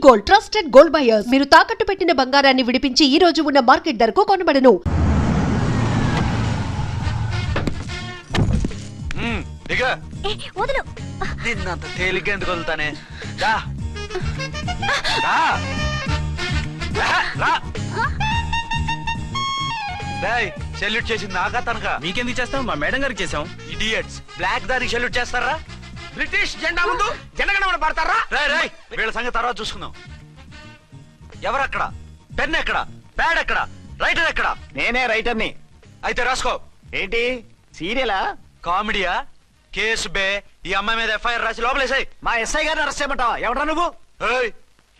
Gold trusted gold buyers మీరు తాకట్టు పెట్టిన బంగారాన్ని విడిపించి ఈ రోజు ఉన్న మార్కెట్ ధరకు కొనబడను. నిన్నంత తేలిగ్గా ఎందుకు వదులుతానే? సెల్యూట్ చేసింది నాకా తనకా? మీకెందుకు చేస్తాం? మా మేడం గారికి చేసాం. ఇడియట్స్, బ్లాక్ దానికి సెల్యూట్ చేస్తారా? బ్రిటిష్ జెండా ముందు జనగణమన పడతారా? వీళ్ళ సంగతి తర్వాత చూసుకుందాం. ఎవరక్కడ? పెన్ ఎక్కడ? ప్యాడ్ ఎక్కడ? రైటర్ ఎక్కడ? నేనే రైటర్ని. అయితే రాసుకో. ఏంటి సీరియలా? కామెడీయా? కేసు బే. ఈ అమ్మాయి మీద ఎఫ్ఐఆర్ రాసి లోపలేసాయి. మా ఎస్ఐ గారిని అరెస్ట్ చేయమంటావా? ఎవడా నువ్వు?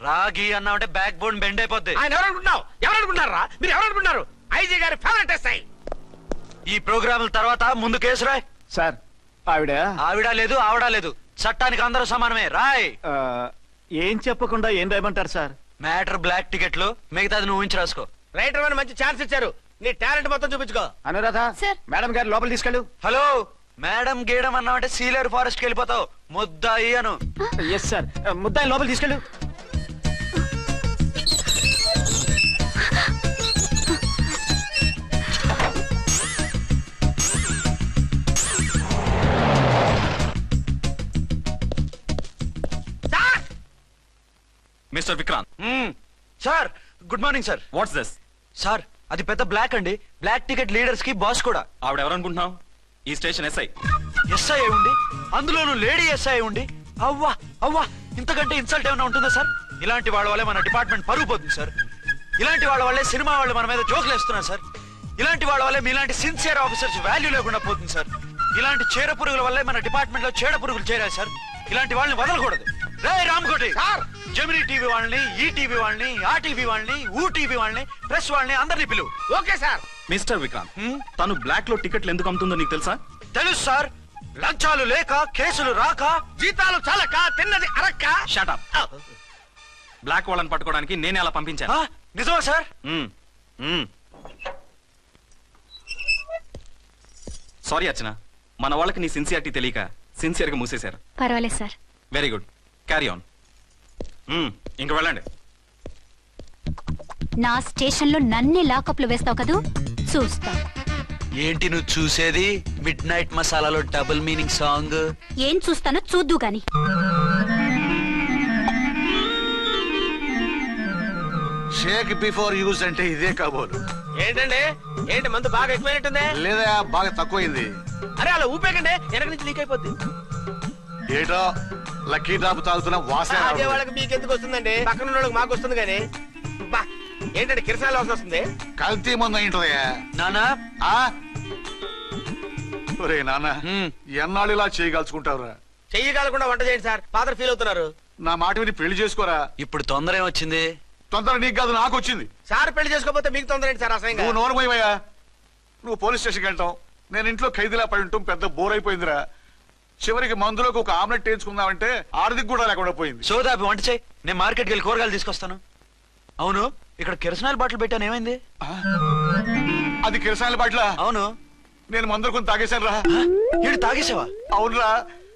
రాగి అన్నావంటే బ్యాక్ బోన్ బెండ్ అయిపోద్ది. ఆయన ఎవరనుకుంటున్నావు? ఎవరనుకుంటారా మీరు? ఎవరనుకుంటున్నారు? ఐజీ గారి ఫేవరెట్ ఎస్ఐ. ఈ ప్రోగ్రాముల తర్వాత ముందు కేసు రాయ్. సార్ ఆవిడ లేదు, ఆవిడ లేదు. చట్టానికి అందరూ సమానమే. రాయ్. ఏం చెప్పకుండా ఏం రాయమంటారు సార్? మ్యాటర్ బ్లాక్ టికెట్లు, మిగతాది నువ్వు ఊహించి రాసుకో. రైటర్ అని మంచి ఛాన్స్ ఇచ్చారు. నీ టాలెంట్ మొత్తం చూపించుకో. అనురాధ మేడం గారు లోపల తీసుకెళ్ళు. హలో, మేడం గీయడం అన్నావంటే సీలేరు ఫారెస్ట్ కి వెళ్ళిపోతావు. ముద్దాయి అను. ఎస్ సార్, ముద్దాయి లోపల తీసుకెళ్ళు. Mister Vikrant. Sir, good morning sir. What's this? Sir, అది పెద్ద బ్లాక్ అండి. బ్లాక్ టికెట్ లీడర్స్ కి బాస్ కూడా. ఆవిడ ఎవరనుకుంటున్నావు? ఈ స్టేషన్ ఎస్ఐ. ఎస్ఐ ఉండి, అందులోనూ లేడీ ఎస్ఐ ఉండి, అవ్వా అవ్వా, ఇంతకంటే ఇన్సల్ట్ ఏమైనా ఉంటుందా సార్? ఇలాంటి వాళ్ళ వల్లే మన డిపార్ట్మెంట్ పరుగు పోతుంది సార్. ఇలాంటి వాళ్ళ వల్లే సినిమా వాళ్ళు మన మీద జోకులు వేస్తున్నారు సార్. ఇలాంటి వాళ్ళ వల్లే మీలాంటి సిన్సియర్ ఆఫీసర్స్ వాల్యూ లేకుండా పోతుంది సార్. ఇలాంటి చీడ పురుగుల వల్లే మన డిపార్ట్మెంట్ లో చీడ పురుగులు చేరాయి సార్. ఇలాంటి వాళ్ళని వదలకూడదు. రామ్కోటి సార్, జెమినీ టీవీ వాళ్ళని, ఈ టీవీ వాళ్ళని, ఆ టీవీ వాళ్ళని, ఊ టీవీ వాళ్ళని, ప్రెస్ వాళ్ళని అందరినీ పిలువు. Okay sir. మిస్టర్ విక్రాంత్, తను బ్లాక్ లో టికెట్లు ఎందుకు అమ్ముతుందో నీకు తెలుసా? తెలుసు సార్. లంచాలు లేక, కేసులు రాక, జీతాలు చాలక, తిన్నది అరక్క. Shut up. బ్లాక్ వాళ్ళని పట్టుకోవడానికి నేనే అలా పంపించాను. నిజమా సార్? సారీ అర్చన, మన వాళ్ళకి నీ సిన్సియారిటీ తెలియక సిన్సియర్ గా మూసేశారు. పర్వాలేదు sir. Very good, carry on. ఇంక వెళ్ళండి. నా స్టేషన్ లో నన్నే లాకప్ లో వేస్తావు కదూ, చూస్తా. ఏంటి నువ్వు చూసేది? మిడ్ నైట్ మసాలాలో డబుల్ మీనింగ్ సాంగ్. ఏం చూస్తానో చూద్దు గాని. షేక్ బిఫోర్ యూజ్ అంటే ఇదే కాబోలు. ఏంటండి, ఏంటి మందు బాగా ఎక్కువైనట్టుందే? లేదా బాగా తక్కువైంది. అరే అలా ఊపేకండి, వెనక నుంచి లీక్ అయిపోద్ది. ఏటో లక్కీ డ్రాప్ తాగుతున్న వాసన. అదే వాళ్ళకి మీకెందుకు వస్తుందండి? పక్కన వాళ్ళకి మాకు వస్తుంది కానీ. ఏంటంటే కిరసాల వాసన వస్తుంది. కల్తీ మందు ఏంటోయా నానా? ఒరే నాన్న, ఎన్నాళ్ళు ఇలా చేయగలుచుకుంటావురా? చెయ్యగలకుండా వంట చేయండి సార్, ఫాదర్ ఫీల్ అవుతున్నారు. నా మాట విని పెళ్లి చేసుకోరా. ఇప్పుడు తొందర ఏమొచ్చింది? తొందర నీకు కాదు, నాకు వచ్చింది. సార్ పెళ్లి చేసుకోకపోతే మీకు తొందర ఏంటి సార్? అసలు నువ్వు నోరుమోయవయ్యా. నువ్వు పోలీస్ స్టేషన్కి వెళ్తాం, నేను ఇంట్లో ఖైదీలా పడి ఉంటాం. పెద్ద బోర్ అయిపోయిందిరా. చివరికి మందులోకి ఒక ఆమ్లెట్ వేయించుకుందామంటే ఆర్థిక కూడా లేకుండా పోయింది. సోదాపి వంట చేయి, నేను మార్కెట్కి వెళ్ళి కూరగాయలు తీసుకొస్తాను. అవును, ఇక్కడ కిరసనాయిల్ బాటిల్ పెట్టాను, ఏమైంది? అది కిరసాయిల్ బాటిల్? అవును. నేను మందులు కొని తాగేశాను రా. ఏడు తాగేసావా? అవునురా.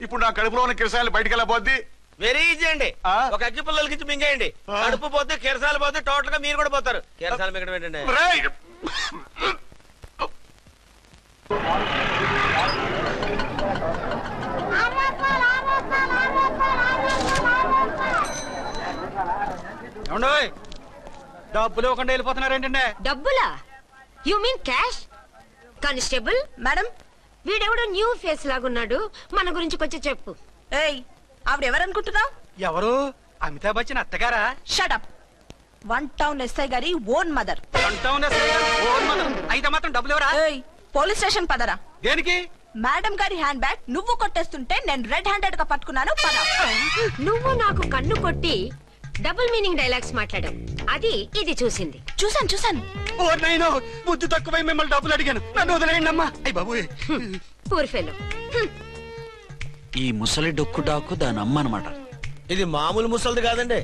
ఇప్పుడు నా కడుపులో ఉన్న కిరసాయిల్ బయటికి వెళ్ళబోద్ది. వెరీ ఈజీ అండి. ఒక అగ్గి పుల్లలకి ఇచ్చి మింగేయండి. కడుపు పోతే కిరసాలు పోతే టోటల్ గా మీరు కూడా పోతారు. కిరసాలు మింగడం ఏంటండి? డబ్బులు ఇవ్వకుండా వెళ్ళిపోతున్నారేంటండి? డబ్బులా? You mean cash? Constable madam, వీడెవడో న్యూ ఫేస్ లాగున్నాడు, మన గురించి కొంచెం చెప్పు. ఏయ్, ఆవిడెవరనుకుంటున్నావు? ఎవరు? అమితాబ్ బచ్చన్ అత్తగారా? Shut up. One town SI గారి ఓన్ మదర్. అయితే మాత్రం డబ్బులు ఎవరా? ఏయ్, పోలీస్ స్టేషన్ పదరా. దేనికి? మేడం గారి హ్యాండ్ బ్యాగ్ నువ్వు కొట్టేస్తుంటే నేను రెడ్ హ్యాండెడ్ గా పట్టుకున్నాను. పద. నువ్వు నాకు కన్ను కొట్టి డబుల్ మీనింగ్ డైలాగ్స్ మాట్లాడావు, అది ఇది చూసింది. చూసాను. ఓ నైనో, బుద్ధి తక్కువై మిమ్మల్ని డబ్బులు అడిగాను, నన్ను వదిలేయండి అమ్మా. అయ్య బాబు, పూర్ ఫెలో. ఈ ముసలి డొక్కు డాకు దాని అమ్మ అనమాట. ఇది మామూలు ముసలిది కాదండి,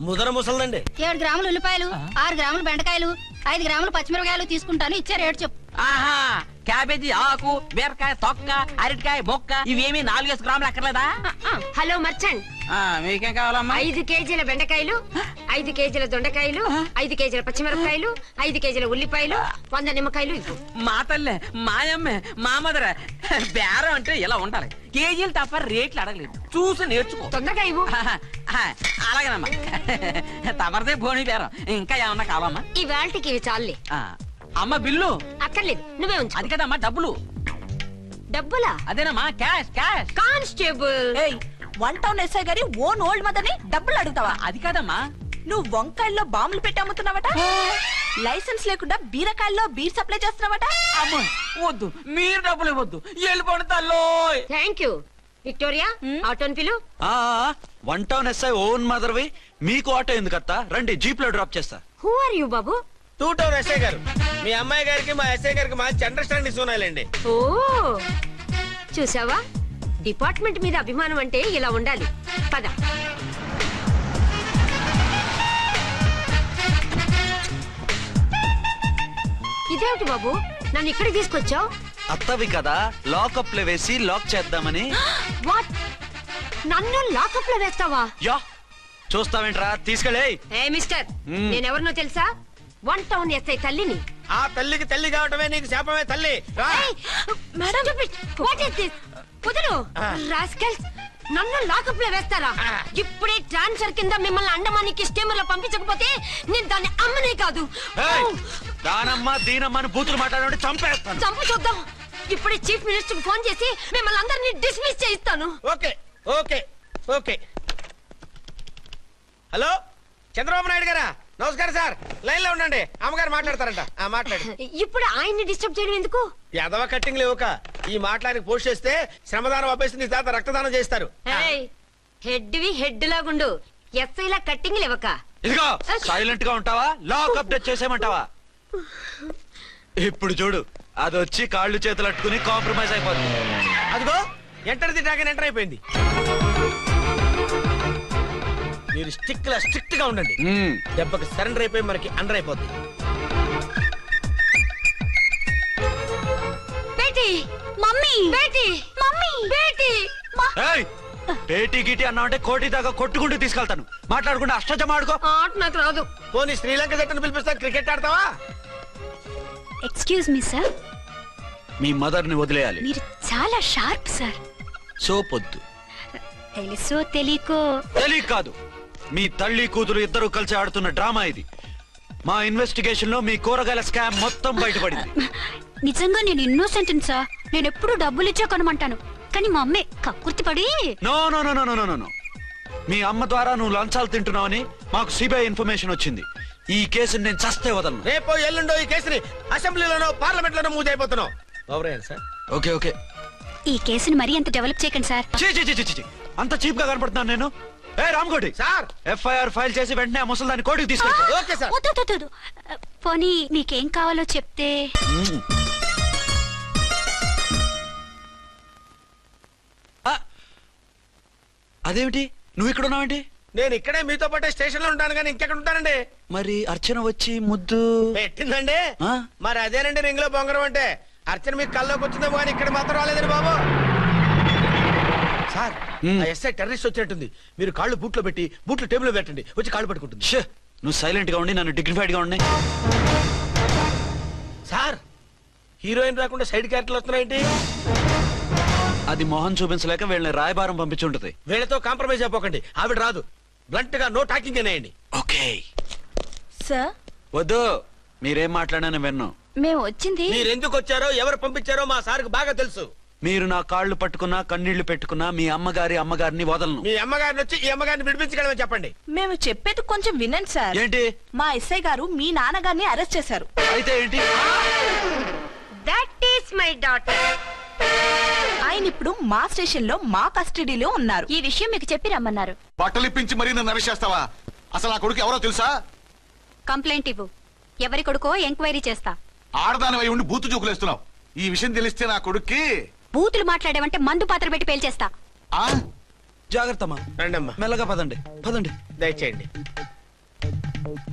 ముదర ముసలిదండి. 7 గ్రాములు ఉల్లిపాయలు, 6 గ్రాములు బెండకాయలు, 5 గ్రాములు పచ్చిమిరపకాయలు తీసుకుంటాను. ఇచ్చే రేటు చెప్పు. ఆహా, క్యాబేజీ ఆకు, బీరకాయ తొక్క, అరటికాయ బొక్క ఇవేమి 4 గ్రాములు అక్కర్లేదా? హలో మర్చండ్, మీకేం కావాలమ్మా? 5 కేజీల బెండకాయలు, 5 కేజీల దొండకాయలు, 5 కేజీల పచ్చిమిరపకాయలు, 5 కేజీల ఉల్లిపాయలు, 100 నిమ్మకాయలు ఇవ్వు. మా తల్లే, మాయమ్మే, మా మదర బేరం అంటే ఇలా ఉండాలి. కేజీలు తప్ప రేట్లు అడగలేదు, చూసి నేర్చుకో. తొందరగా ఇవ్వు. అలాగేనమ్మా. తమరిదే భోని బేరం. ఇంకా ఏమన్నా కావాలమ్మా? ఈ వేల్టికి ఇవి చాలే. అమ్మ బిల్లు అక్కర్లేదు, నువ్వే ఉంచు. అది కదమ్మా డబ్బులు. డబ్బులా? అదేనమ్మా క్యాష్ క్యాష్. కానిస్టేబుల్, ఏయ్, 1 టౌన్ ఎస్ఐ గారి ఓన్ ఓల్డ్ మదర్ ని డబ్బులు అడుగుతావా? అది కాదమ్మా. నువ్వు వంకాయల్లో బాంబులు పెట్టి అమ్ముతున్నావట, లైసెన్స్ లేకుండా బీరకాయల్లో బీర్ సప్లై చేస్తున్నావట. అమ్మ వద్దు, మీరు డబ్బులు ఇవ్వద్దు, వెళ్ళిపోండి తల్లో. Thank you. విక్టోరియా, ఆటోన్ పిలు. 1 టౌన్ ఎస్ఐ ఓన్ మదర్వి, మీకు ఆటో ఎందుకు అత్త? రండి, జీప్ లో డ్రాప్ చేస్తా. హూ ఆర్ యూ బాబు? 2 టౌన్ ఎస్ఐ గారు, మీ అమ్మాయి గారికి మా ఎస్ఐ గారికి మంచి అండర్స్టాండింగ్ ఉన్నాయండి. ఓ చూసావా, డిపార్ట్మెంట్ మీద అభిమానం అంటే ఇలా ఉండాలి. పద. ఇదేమిటి బాబు, నన్ను ఇక్కడికి తీసుకొచ్చావు? అత్తవి కదా, లాకప్ లో వేసి లాక్ చేద్దామని. వాట్, నన్ను లాకప్ లో వేస్తావా? యా, చూస్తావేంట్రా, తీసుకెళ్ళే. ఏ మిస్టర్, నేనెవరినో తెలుసా? 1 టౌన్ ఎస్ఐ తల్లిని. ఆ తల్లికి తల్లి కావటమే నీకు శాపమే తల్లి. రా. Madam, what is this? వదలు రాస్కల్స్, నన్ను లాకప్ లో వేస్తారా? ఇప్పుడే ట్రాన్స్ఫర్ కింద మిమ్మల్ని అండమానికి స్టీమర్ లో పంపించకపోతే నేను దాన్ని అమ్మనే కాదు. దానమ్మ దీనమ్మ అని బూతులు మాట్లాడే చంపేస్తాను. చంపు చూద్దాం. ఇప్పుడే చీఫ్ మినిస్టర్ కి ఫోన్ చేసి మిమ్మల్ని అందరినీ డిస్మిస్ చేయిస్తాను. Okay okay okay. Hello, Chandrababu Naidu గారా? నమస్కారం సార్, లైన్ లో ఉండండి, అమ్మగారు మాట్లాడతారంట. మాట్లాడు. ఇప్పుడు ఆయన్ని డిస్టర్బ్ చేయడం ఎందుకు? యాదవ కట్టింగ్ లేవుక ఈ మాట్లాడికి పోస్ట్ చేస్తే శ్రమదానం అభ్యసి నీ తాత రక్తదానం చేస్తారు. హెడ్ హెడ్ లాగుండు, ఎస్ఐ లా కట్టింగ్ లేవక. ఇదిగో సైలెంట్ గా ఉంటావా, లాక్ అప్డేట్ చేసేమంటావా? ఇప్పుడు చూడు, అది వచ్చి కాళ్ళు చేతులు అట్టుకుని కాంప్రమైజ్ అయిపోతుంది. అదిగో ఎంటర్ ది డ్రాగన్ ఎంటర్ అయిపోయింది. మీరు స్ట్రిక్ట్ గా ఉండండి, దెబ్బకి సరెండర్ అయిపోయి మనకి అండర్ అయిపోద్ది. బేటీ, మమ్మీ, బేటీ, మమ్మీ, బేటీ. పేటీ గిటి అన్నావంటే కోటి దాకా కొట్టుకుంటూ తీసుకెళ్తాను. మాట్లాడుకుంటే అష్టజమ ఆడుకో. ఆట నాకు రాదు. పోనీ శ్రీలంక జట్టును పిలిపిస్తా, క్రికెట్ ఆడతావా? ఎక్స్క్యూజ్ మీ సార్, మీ మదర్ ని వదిలేయాలి. మీరు చాలా షార్ప్ సార్. సోపొద్దు. తెలుసో తెలియకో. తెలియ కాదు, మీ తల్లి కూతురు ఇద్దరు కలిసి ఆడుతున్న డ్రామా ఇది. మా ఇన్వెస్టిగేషన్ లో మీ కూరగాయల స్కామ్ మొత్తం బయటపడింది. నిజంగా నేను ఇన్నోసెంట్ సార్. నేను ఎప్పుడు డబ్బులు ఇచ్చా కొనమంటాను, కానీ మా అమ్మే కక్కుర్తి పడి. No no no no no no, మీ అమ్మ ద్వారా నువ్వు లంచాలు తింటున్నావని మాకు సిబిఐ ఇన్ఫర్మేషన్ వచ్చింది. ఈ కేసుని నేను చస్తే వదలను. రేపో ఎల్లుండో ఈ కేసుని అసెంబ్లీలోనో పార్లమెంట్ లోనో మూవ్ అయిపోతున్నావు. సార్ ఓకే ఓకే, ఈ కేసుని మరీ అంత డెవలప్ చేయకండి సార్. అంత చీప్ గా కనపడుతున్నాను నేను? ఏ రామ్కోటి సార్, ఎఫ్ఐఆర్ ఫైల్ చేసి వెంటనే ఆ ముసలిదాన్ని కోర్టుకు తీసుకెళ్ళి. Okay sir. వద్దు. పోనీ మీకేం కావాలో చెప్తే. అదేమిటి, నువ్వు ఇక్కడ ఉన్నావేంటి? నేను ఇక్కడే మీతో పాటే స్టేషన్ లో ఉంటాను, కానీ ఇంకెక్కడ ఉంటానండి? మరి అర్చన వచ్చి ముద్దు పెట్టిందండి. ఆ? మరి అదేనండి రింగ్ లో బొంగరం అంటే. అర్చన మీకు కల్లోకి వచ్చిందేమో కానీ ఇక్కడ మాత్రం రాలేదండి బాబు. సార్, ఆ ఎస్ఐ టెర్రరిస్ట్ వచ్చినట్టుంది. మీరు కాళ్ళు బూట్లో పెట్టి బూట్లు టేబుల్ లో పెట్టండి, వచ్చి కాళ్ళు పట్టుకుంటుంది. షే, నువ్వు సైలెంట్ గా ఉండి నన్ను డిగ్నిఫైడ్ గా ఉండి. సార్, హీరోయిన్ రాకుండా సైడ్ క్యారెక్టర్లు వస్తున్నాయేంటి? అది మొహం చూపించలేక వీళ్ళని రాయబారం పంపించి ఉంటది. వీళ్ళతో కాంప్రమైజ్ అయిపోకండి, ఆవిడ రాదు. బ్లంట్ గా నో టాకింగ్ అనేయండి. ఓకే సార్, వద్దు, మీరేం మాట్లాడానని విన్ను. మేము వచ్చింది. మీరు ఎందుకు వచ్చారో ఎవరు పంపించారో మా సార్కి బాగా తెలుసు. మీరు నా కాళ్ళు పట్టుకున్నా కన్నీళ్లు పెట్టుకున్నా మీ అమ్మగారిని వదలను. మీ అమ్మగారిని వచ్చి ఈ అమ్మగారిని విడిపించగలమని చెప్పండి. మేము చెప్పేది కొంచెం వినండి సార్. ఏంటి? మా ఎస్ఐ గారు మీ నాన్నగారిని అరెస్ట్ చేశారు. అయితే ఏంటి? That is my daughter. ఆయన ఇప్పుడు మా స్టేషన్ లో మా కస్టడీలో ఉన్నారు. ఈ విషయం మీకు చెప్పి రమ్మన్నారు. బట్టలు ఇప్పించి మరీ నన్ను అరెస్ట్ చేస్తావా? అసలు ఆ కొడుకు ఎవరో తెలుసా? కంప్లైంట్ ఇవ్వు, ఎవరి కొడుకో ఎంక్వైరీ చేస్తా. ఆడదానివై ఉండి బూతు చూకులేస్తున్నావు. ఈ విషయం తెలిస్తే నా కొడుక్కి. బూతులు మాట్లాడేవంటే మందు పాత్ర పెట్టి పేల్చేస్తా. ఆ? జాగ్రత్తమ్మా, రండమ్మా, మెల్లగా పదండి. దయచేయండి.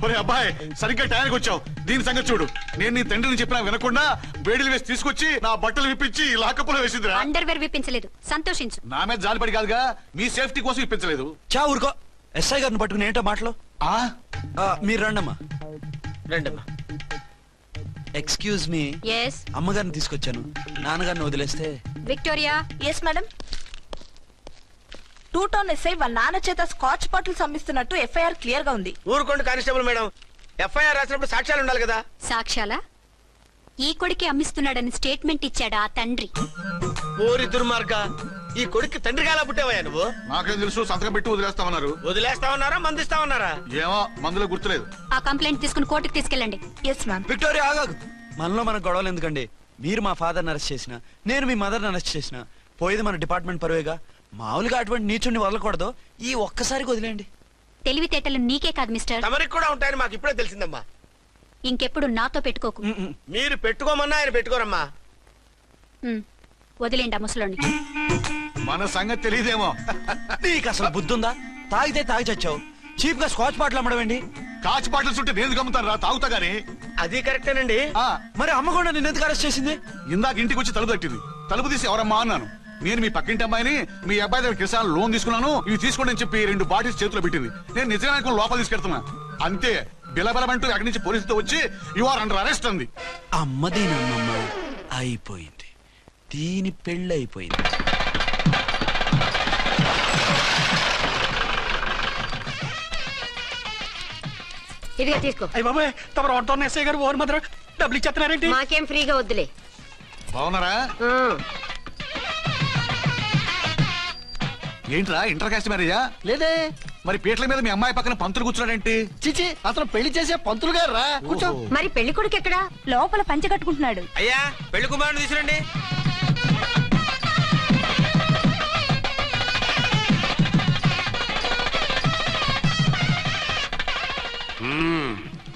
ఒరే అబ్బాయి, సరిగ్గా టయానికి వచ్చావు. దీని సంగతి చూడు. నేను నీ తండ్రిని చెప్పినా వినకుండా వేడిలు వేసి తీసుకొచ్చి నా బట్టలు విప్పించి లాకప్పులో వేసిందిరా. అండర్వేర్ విప్పించలేదు, సంతోషించు. నా మీద జాలిపడి కాదుగా, మీ సేఫ్టీ కోసం ఇప్పించలేదు. చా ఊరుకో. ఎస్ఐ గారిని పట్టుకుని ఏంటో మాటలు. మీరు రండమ్మా. రండమ్మా. Excuse me. ఎస్ అమ్మగారిని తీసుకొచ్చాను. నాన్నగారిని వదిలేస్తే. Victoria. Yes madam. 2 town SI వాళ్ళ నాన్న చేత స్కాచ్ బాటిల్స్ అమ్మిస్తున్నట్టు ఎఫ్ఐఆర్ క్లియర్ గా ఉంది. ఊరుకోండి కానిస్టేబుల్ మేడం. ఎఫ్ఐఆర్ రాసినప్పుడు సాక్ష్యాలు ఉండాలి కదా. సాక్ష్యాలా? ఈ కొడుకి అమ్మిస్తున్నాడని స్టేట్మెంట్ ఇచ్చాడా ఆ తండ్రి? ఓరి దుర్మార్గ, ఈ కొడుక్కి తండ్రిగా ఎలా పుట్టావయ్యా నువ్వు? నాకేం తెలుసు, సంతకం పెట్టి వదిలేస్తామన్నారు. వదిలేస్తామన్నారా మందిస్తామన్నారా? ఏమో, మందులో గుర్తులేదు. ఆ కంప్లైంట్ తీసుకుని కోర్టుకు తీసుకెళ్ళండి. Yes ma'am. విక్టోరియా ఆగాగు. మనలో మన గొడవలు ఎందుకండి? మీరు మా ఫాదర్ని అరెస్ట్ చేసిన, నేను మీ మదర్ని అరెస్ట్ చేసిన, పోయేది మన డిపార్ట్మెంట్ పరువేగా. మామూలుగా అటువంటి నీచుని వదలకూడదు. ఈ ఒక్కసారికి వదిలేండి. తెలివితేటలు నీకే కాదు మిస్టర్, తమరికి కూడా ఉంటాయని మాకు ఇప్పుడే తెలిసిందమ్మా. ఇంకెప్పుడు నాతో పెట్టుకోకు. మీరు పెట్టుకోమన్నా ఆయన పెట్టుకోరమ్మా. వదిలేండి ఆ ముసలోని. మన సంగతి తెలియదేమో. నీకు అసలు బుద్ధి ఉందా? తాగితే తాగి చచ్చావు. చీప్ గా స్కాచ్ బాటిల్ అమ్మడమేంటి? కాచి బాటిల్స్ ఉంటే నేను గమ్ముతాను రా, తాగుతా గానీ. అది కరెక్టేనండి. మరి అమ్మ కూడా నిన్ను ఎందుకు అరెస్ట్ చేసింది? ఇందాక ఇంటికి వచ్చి తలుపు తట్టింది. తలుపు తీసి ఎవరమ్మా అన్నాను. నేను మీ పక్కింటి అమ్మాయిని, మీ అబ్బాయి దగ్గర కిసాన్ లోన్ తీసుకున్నాను, ఇవి తీసుకోండి అని చెప్పి 2 బాటిల్స్ చేతిలో పెట్టింది. నేను నిజంగా లోపల తీసుకెళ్తున్నా. అంతే, బిలబలమంటూ అక్కడి నుంచి పోలీసుతో వచ్చి యు ఆర్ అండర్ అరెస్ట్ అంది. అమ్మదేనమ్మమ్మ అయిపోయింది. దీని పెళ్ళి అయిపోయింది. ఇదిగా తీసుకో. అయ్య బాబాయ్, తమరు 1 టౌన్ ఎస్ఐ గారు ఓవర్ మాత్రం డబ్బులు ఇచ్చేస్తున్నారేంటి? మాకేం ఫ్రీగా వద్దులే. బాగున్నారా? ఏంట్రా, ఇంటర్ కాస్ట్ మ్యారేజా? లేదే. మరి పీటల మీద మీ అమ్మాయి పక్కన పంతులు కూర్చున్నాడేంటి? చిచి, అతను పెళ్లి చేసే పంతులు గారు రా. కూర్చో. మరి పెళ్లి కొడుకు ఎక్కడా? లోపల పంచె కట్టుకుంటున్నాడు. అయ్యా, పెళ్లి కుమారుని తీసుకురండి.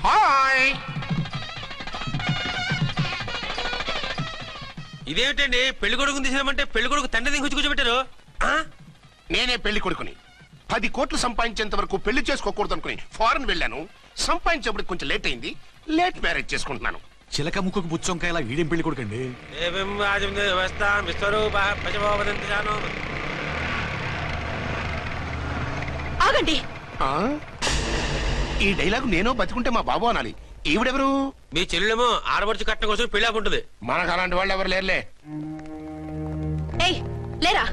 హాయ్. ఇదేమిటండి, పెళ్లి కొడుకుని తీసినామంటే పెళ్లి కొడుకు తండ్రి దించి కూర్చోబెట్టారు. నేనే పెళ్లి కొడుకుని. 10 కోట్లు సంపాదించేంత వరకు పెళ్లి చేసుకోకూడదు అనుకుని ఫారెన్ వెళ్ళాను. సంపాదించేప్పుడు కొంచెం లేట్ అయింది. లేట్ మ్యారేజ్ చేసుకుంటున్నాను. చిలక ముక్కుకు బుచ్చొంకాయ ఇలా వీడేం పెళ్లి కొడుకండి? ఆగండి. ఈ డైలాగ్ నేను బతికుంటే మా బాబు అనాలి. ఈవిడెవరు? మీ చెల్లెమో ఆడబడుచు కట్నం కోసం పెళ్ళాకుంటుంది. మనకు అలాంటి వాళ్ళు ఎవరు లేరులే. ఏయ్, లేరా.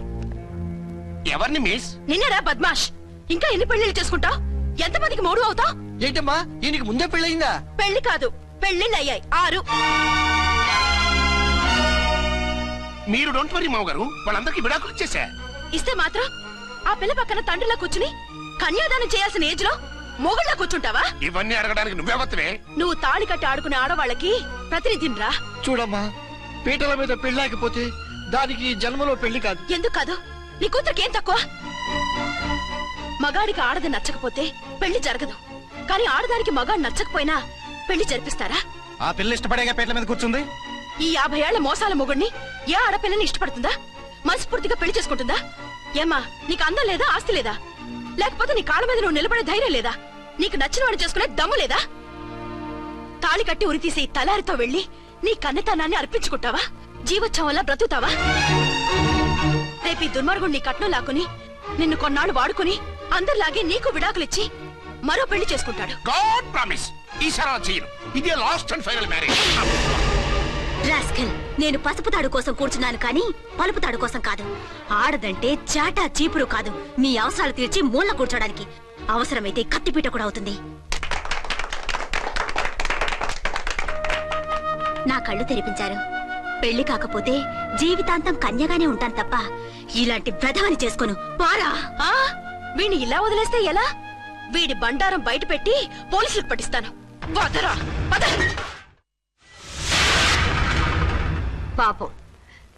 ఎవరిని మిస్? నిన్నరా బద్మాష్. ఇంకా ఎన్ని పెళ్లిళ్ళు చేసుకుంటావు? ఎంతమందికి మూడు అవుతావు? ఏంటమ్మా, ఈయనకి ముందే పెళ్ళయిందా? పెళ్లి కాదు, పెళ్లిళ్ళు అయ్యాయి 6. మీరు డోంట్ వరీ మామగారు, వాళ్ళందరికీ విడాకులు ఇచ్చేసా. ఇస్తే మాత్రం ఆ పిల్ల పక్కన తండ్రిలా కూర్చుని కన్యాదానం చేయాల్సిన ఏజ్ లో మొగుళ్ళ కూర్చుంటావా? ఇవన్నీ అడగడానికి నువ్వెవత్తవే? నువ్వు తాళి కట్టి ఆడుకునే ఆడవాళ్ళకి ప్రతినిధిరా. చూడమ్మా, పీటల మీద పెళ్ళాకపోతే దానికి జన్మలో పెళ్లి కాదు. ఎందుకు కాదు? నీ కూతురికి ఏం తక్కువ? మగాడికి ఆడది నచ్చకపోతే పెళ్లి జరగదు. కానీ ఆడదానికి మగాడు నచ్చకపోయినా పెళ్లి జరిపిస్తారా? ఆ పిల్ల ఇష్టపడేగా పీటల మీద కూర్చుంది. ఈ 50 ఏళ్ల మోసాల మొగుడిని ఏ ఆడపిల్లని ఇష్టపడుతుందా? మనస్ఫూర్తిగా పెళ్లి చేసుకుంటుందా? ఏమ్మా, నీకు అందం లేదా, ఆస్తి లేదా? లేకపోతే నీ కాళ్ళ మీద నువ్వు నిలబడే ధైర్యం లేదా? నీకు నచ్చిన వాడు చేసుకునే దమ్ము లేదా? తాళి కట్టి ఉరితీసే తలారితో వెళ్లి నీ కన్నెతనాన్ని అర్పించుకుంటావా? జీవోత్సవంలా బ్రతుకుతావా? రేపు ఈ దుర్మార్గుడు నీ కట్నం లాక్కుని నిన్ను కొన్నాళ్ళు వాడుకుని అందరిలాగే నీకు విడాకులిచ్చి మరో పెళ్లి చేసుకుంటాడు. గాడ్ ప్రామిస్, ఈసారి అలా చేయను. ఇదే last and final marriage. Rascal, నేను పసుపు తాడు కోసం కూర్చున్నాను కానీ పలుపు తాడు కోసం కాదు. ఆడదంటే చాటా చీపురు కాదు, మీ అవసరాలు తీర్చి మూల కూర్చోడానికి. అవసరమైతే కత్తిపీట కూడా అవుతుంది. నా కళ్ళు తెరిపించారు. పెళ్లి కాకపోతే జీవితాంతం కన్యగానే ఉంటాను తప్ప ఇలాంటి బ్రధవని చేసుకోను. పారా. వీణ్ణి ఇలా వదిలేస్తే ఎలా? వీడి బండారం బయట పెట్టి పోలీసులకు పట్టిస్తాను. వదరా, వద. పాపం,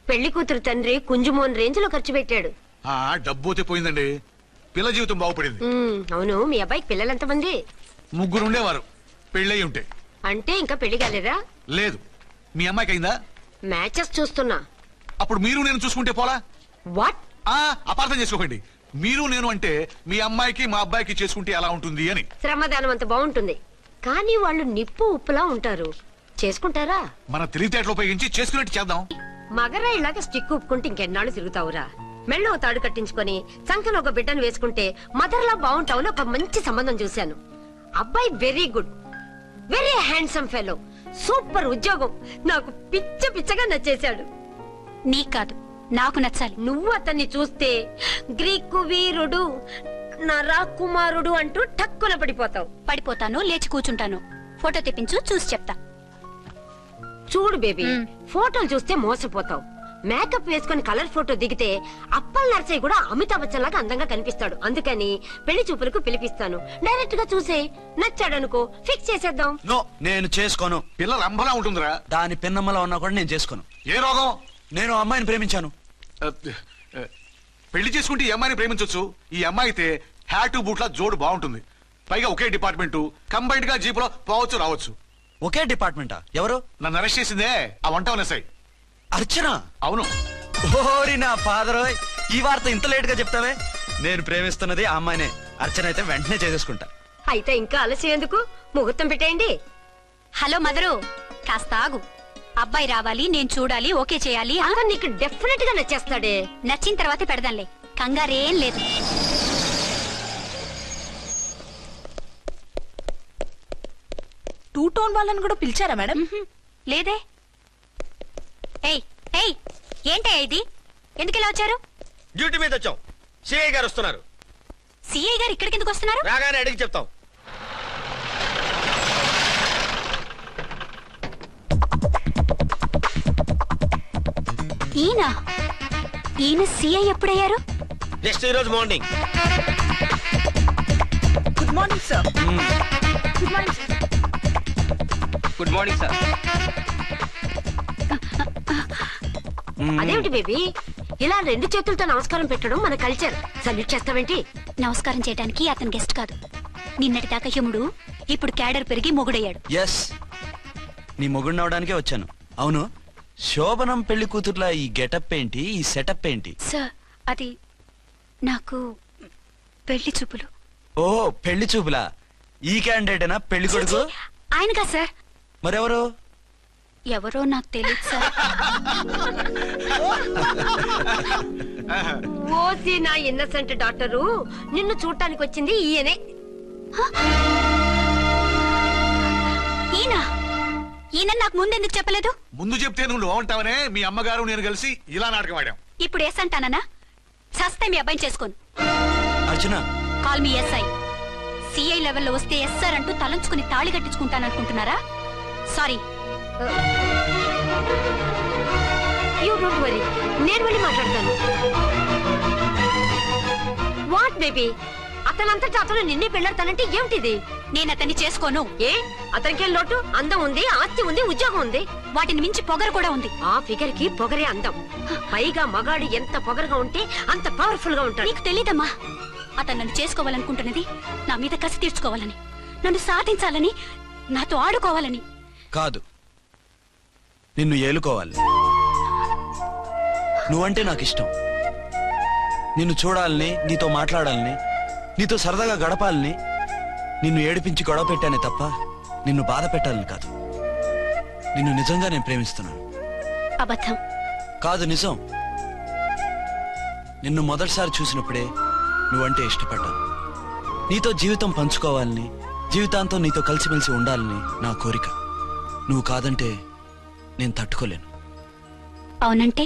పెళ్లి కూతురు తండ్రి కుంజుమోన్ రేంజ్ లో ఖర్చు పెట్టాడు. డబ్బు పోయిందండి. పిల్ల జీవితం బాగుపడింది. అవును, మీ అబ్బాయికి పిల్లలెంతమంది? 3 ఉండేవారు. పెళ్ళయి ఉంటే. అంటే ఇంకా పెళ్లి కాలేదా? లేదు. మీ అమ్మాయికి అయిందా? మ్యాచెస్ చూస్తున్నా. అప్పుడు మీరు నేను చూసుకుంటే పోలా? వాట్? అపార్థం చేసుకోకండి. మీరు నేను అంటే మీ అమ్మాయికి మా అబ్బాయికి చేసుకుంటే ఎలా ఉంటుంది అని. శ్రమదానం అంత బాగుంటుంది, కానీ వాళ్ళు నిప్పు ఉప్పులా ఉంటారు. చేసుకుంటారా? మన తెలివితేటలు ఉపయోగించి చేసుకున్నట్టు చేద్దాం. మగరా ఇలాగ స్టిక్ ఉప్పుకుంటే ఇంకెన్నాళ్ళు తిరుగుతావురా? మెళ్ళో తాడు కట్టించుకొని సంఖ్యలో ఒక బిడ్డను వేసుకుంటే మదర్లా బాగుంటావుని ఒక మంచి సంబంధం చూశాను. అబ్బాయి very good, very handsome fellow, super ఉద్యోగం. నాకు పిచ్చగా నచ్చేశాడు. నీకు కాదు, నాకు నచ్చాలి. నువ్వు అతన్ని చూస్తే గ్రీకు వీరుడు, నా రాకుమారుడు అంటూ టక్కున పడిపోతావు. పడిపోతాను, లేచి కూర్చుంటాను. ఫోటో తెప్పించు, చూసి చెప్తా. చూడు బేబీ, ఫోటోలు చూస్తే మోసపోతావు. మేకప్ వేసుకుని కలర్ ఫోటో దిగితే అప్పల్ నర్సయ్య కూడా అమితాబ్ బచ్చన్ లాగా అందంగా కనిపిస్తాడు. అందుకని పెళ్లి చూపులకు పిలిపిస్తాను. డైరెక్ట్ గా చూసే నచ్చాడనుకో, ఫిక్స్ చేసేద్దాం. నో, నేను చేసుకోను. పిల్ల రంభలా ఉంటుందిరా. దాని పిన్నమ్మలా ఉన్నా కూడా నేను చేసుకోను. ఏ రోగం? నేను అమ్మాయిని ప్రేమించాను. పెళ్లి చేసుకుంటే ఈ అమ్మాయిని ప్రేమించొచ్చు. ఈ అమ్మాయి అయితే హ్యాటు బూట్ల జోడు బాగుంటుంది. పైగా ఒకే డిపార్ట్మెంట్, కంబైన్డ్ గా జీపులో పోవచ్చు రావచ్చు. ఒకే డిపార్ట్మెంటా? ఎవరు? నన్ను అరెస్ట్ చేసిందే ఆ వంట ఉన్నసై అర్చన. అవును. ఓరి నా ఫాదర్, ఈ వార్త ఇంత లేట్ గా చెప్తావే. నేను ప్రేమిస్తున్నది ఆ అమ్మాయినే. అర్చన అయితే వెంటనే చేసేసుకుంటా. అయితే ఇంకా ఆలస్యం ఎందుకు, ముహూర్తం పెట్టేయండి. హలో మదరు, కాస్త ఆగు. అబ్బాయి రావాలి, నేను చూడాలి, ఓకే చేయాలి. అతను నీకు డెఫినెట్ గా నచ్చేస్తాడే. నచ్చిన తర్వాతే పెడదాంలే, కంగారేం లేదు. టూ టోన్ వాళ్ళని కూడా పిలిచారా మేడం? లేదే. ఏయ్ ఏయ్, ఏంటే ఇది? ఎందుకెలా వచ్చారు? డ్యూటీ మీద వచ్చాం. సిఐ గారు వస్తున్నారు. సిఐ గారు ఇక్కడికి ఎందుకు వస్తున్నారు? రాగానే అడిగి చెప్తాం. ఈయన సిఐ ఎప్పుడయ్యారు? నెక్స్ట్ ఈ రోజు morning. Good morning sir. Good morning sir. Good morning sir. అదేమిటి బేబీ, ఇలా రెండు చేతులతో నమస్కారం పెట్టడం మన కల్చర్. సల్యూట్ చేస్తావేంటి? నమస్కారం చేయడానికి అతను గెస్ట్ కాదు. నిన్నటి దాకా యముడు, ఇప్పుడు క్యాడర్ పెరిగి మొగుడయ్యాడు. ఎస్, నీ మొగుడినవడానికే వచ్చాను. అవును, శోభనం పెళ్లి కూతుర్లా ఈ గెటప్ ఏంటి, ఈ సెటప్ ఏంటి? సార్, అది నాకు పెళ్లి చూపులు. ఓ, పెళ్లి చూపులా? ఈ క్యాండిడేటేనా పెళ్లి కొడుకు? ఆయనగా సార్. మరెవరు? ఎవరో నాకు తెలియదు సార్. ఓసి నా ఇన్నసెంట్ డాక్టరు, నిన్ను చూడటానికి వచ్చింది ఈయనే. ఈయన నాకు ముందెందుకు చెప్పలేదు? ముందు చెప్తే నువ్వు బాగుంటావనే మీ అమ్మగారు నేను కలిసి ఇలా నాటకం ఆడాం. ఇప్పుడు ఎస్ అంటానా? సస్తే మీ అబ్బాయిని చేసుకోను. అర్చన, కాల్ మీ ఎస్ఐ. సిఐ లెవెల్లో వస్తే ఎస్ఆర్ అంటూ తలంచుకుని తాళి కట్టించుకుంటాననుకుంటున్నారా? సారీ. యూ డోంట్ వరీ, నేను వెళ్ళి మాట్లాడతాను. వాట్ బేబీ, అతనంతటా అతను నిన్నే పెళ్ళాడతానంటే ఏమిటిది? నేను అతన్ని చేసుకోను. ఏ, అతనికేం లోటు? అందం ఉంది, ఆస్తి ఉంది, ఉద్యోగం ఉంది. వాటిని మించి పొగరు కూడా ఉంది. ఆ ఫిగర్ కి పొగరే అందం. పైగా మగాడు ఎంత పొగరుగా ఉంటే అంత పవర్ఫుల్ గా ఉంటాడు. నీకు తెలీదమ్మా, అతను నన్ను చేసుకోవాలనుకుంటున్నది నా మీద కసి తీర్చుకోవాలని, నన్ను సాధించాలని, నాతో ఆడుకోవాలని కాదు, నిన్ను ఏలుకోవాలి. నువ్వంటే నాకు ఇష్టం. నిన్ను చూడాలని, నీతో మాట్లాడాలని, నీతో సరదాగా గడపాలని, నిన్ను ఏడిపించి గొడవ పెట్టానే తప్ప నిన్ను బాధ పెట్టాలని కాదు. నిన్ను నిజంగా నేను ప్రేమిస్తున్నాను. అబద్ధం కాదు, నిజం. నిన్ను మొదటిసారి చూసినప్పుడే నువ్వంటే ఇష్టపడ్డాను. నీతో జీవితం పంచుకోవాలని, జీవితాంతం నీతో కలిసిమెలిసి ఉండాలని నా కోరిక. నువ్వు కాదంటే నేను తట్టుకోలేను. అవునంటే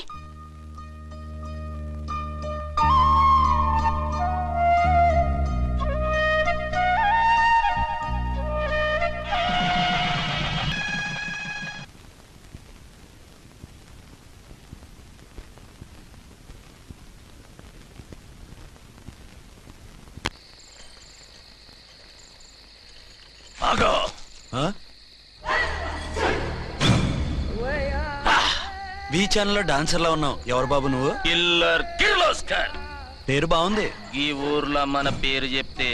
వి ఛానల్లో డాన్సర్లా ఉన్నావు. ఎవరు బాబు నువ్వు? కిల్లర్ కిర్లోస్కర్. పేరు బాగుంది. ఈ ఊర్లో మన పేరు చెప్తే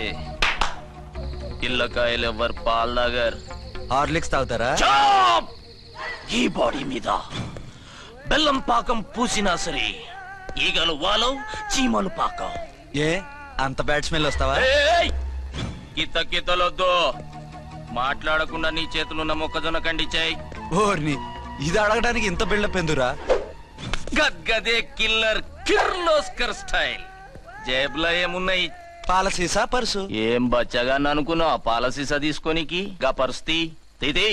పిల్లకాయలు ఎవరు పాల్దాగర్. హార్లిక్స్ తాగుతారా? ఈ బాడీ మీద బెల్లం పాకం పూసినా సరే ఈగలు వాలవు, చీమలు పాకం. ఏ అంత బ్యాడ్ స్మెల్ వస్తావా? కితలొద్దు, మాట్లాడకుండా నీ చేతులున్న మొక్కజొన్న కండిచాయి. ఓర్ని, ఇది అడగడానికి ఇంత బిల్డప్ ఎందురా? గద్గదే కిల్లర్ కిర్లోస్కర్ స్టైల్. జేబులో ఏమున్నాయి? పాల సీసా, పర్సు. ఏం బచ్చగా అనుకున్నావు? పాల సీసా తీసుకోనికి గా పర్స్తి తీది.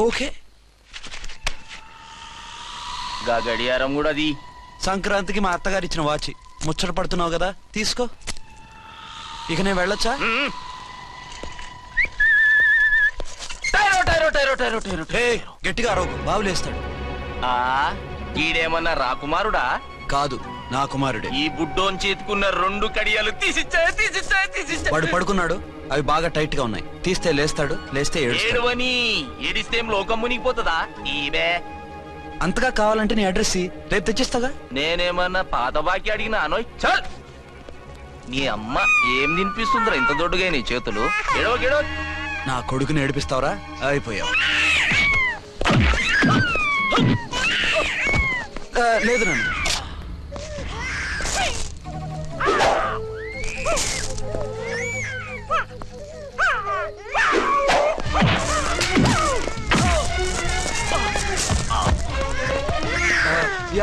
ఓకే. గా గడియారం కూడా అది. సంక్రాంతికి మా అత్తగారు ఇచ్చిన వాచి. ముచ్చట పడుతున్నావు కదా, తీసుకో. ఇక నేను వెళ్ళొచ్చా? గట్టిగా అరవకు, బావులేస్తాడు. ఈడేమన్నా రాకుమారుడా? కాదు, నా కుమారుడే. ఈ బుడ్డోన్ చేతుకున్న 2 కడియాలు తీసిచ్చాయి. వాడు పడుకున్నాడు, అవి బాగా టైట్ గా ఉన్నాయి. తీస్తే లేస్తాడు, లేస్తే ఏడవని. ఏడిస్తే లోకం మునిగిపోతుందా? ఈబే అంతగా కావాలంటే నీ అడ్రస్ రేపు తెచ్చిస్తాగా. నేనేమన్నా పాత బాకి అడిగినా అనోయ్. చల్, నీ అమ్మ ఏం తినిపిస్తుందిరా ఇంత దొడ్డుగా నీ చేతులు? ఎడవ నా కొడుకుని ఏడిపిస్తావరా? అయిపోయావు. లేదు నన్ను.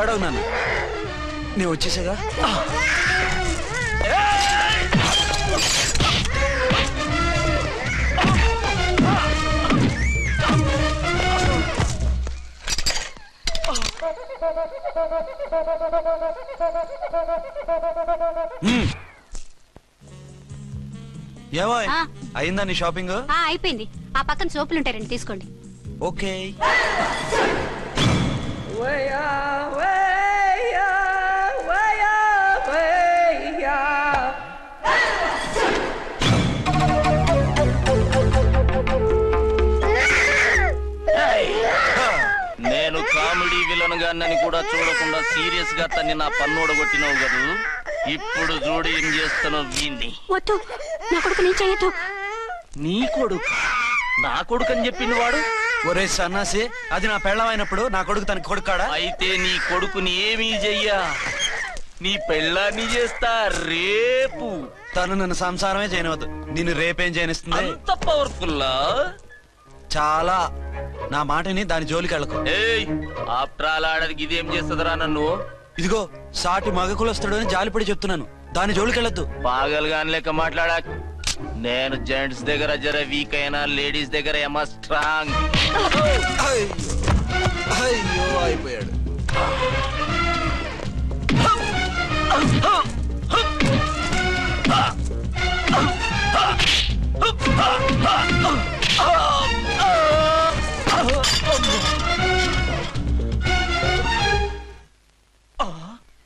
ఏడవు నన్ను, నేను వచ్చేసాగా. ఏమో అయిందా నీ షాపింగ్? అయిపోయింది. ఆ పక్కన సోపులుంటాయి, రండి తీసుకోండి. ఓకే. నేను కామెడీ విలన్ గాన్నని కూడా చూడకుండా సీరియస్ గా తన్ని నా పన్నోడ కొట్టినావు కదూ. ఇప్పుడు చూడు ఏం చేస్తానో వీణ్ణి. వద్దు, నా కొడుకు నేను చేయొద్దు. నీ కొడుకు? నా కొడుకు అని చెప్పింది వాడు. ఒరే సన్నాసి, అది నా పెళ్ళమైనప్పుడు నా కొడుకు తన కొడుకాడా? అయితే నీ కొడుకుని ఏమీ చెయ్యా, నీ పెళ్ళాన్ని చేస్తా రేపు. తను నన్ను సంసారమే చేయనవద్దు, నిన్ను రేపేం చేయనిస్తుంది? అంత పవర్ఫుల్లా? చాలా. నా మాటని దాని జోలికి వెళ్ళకు. ఆఫ్టర్ ఆల్ ఆడదికి ఇదేం చేస్తుందిరా నన్ను? ఇదిగో సాటి మగకులు వస్తాడు అని జాలిపడి చెప్తున్నాను, దాని జోలికి వెళ్ళొద్దు. పాగలుగాని లెక్క మాట్లాడా. నేను జెంట్స్ దగ్గర జర వీక్ అయినా లేడీస్ దగ్గర ఏమో స్ట్రాంగ్. అయ్యో అయిపోయాడు.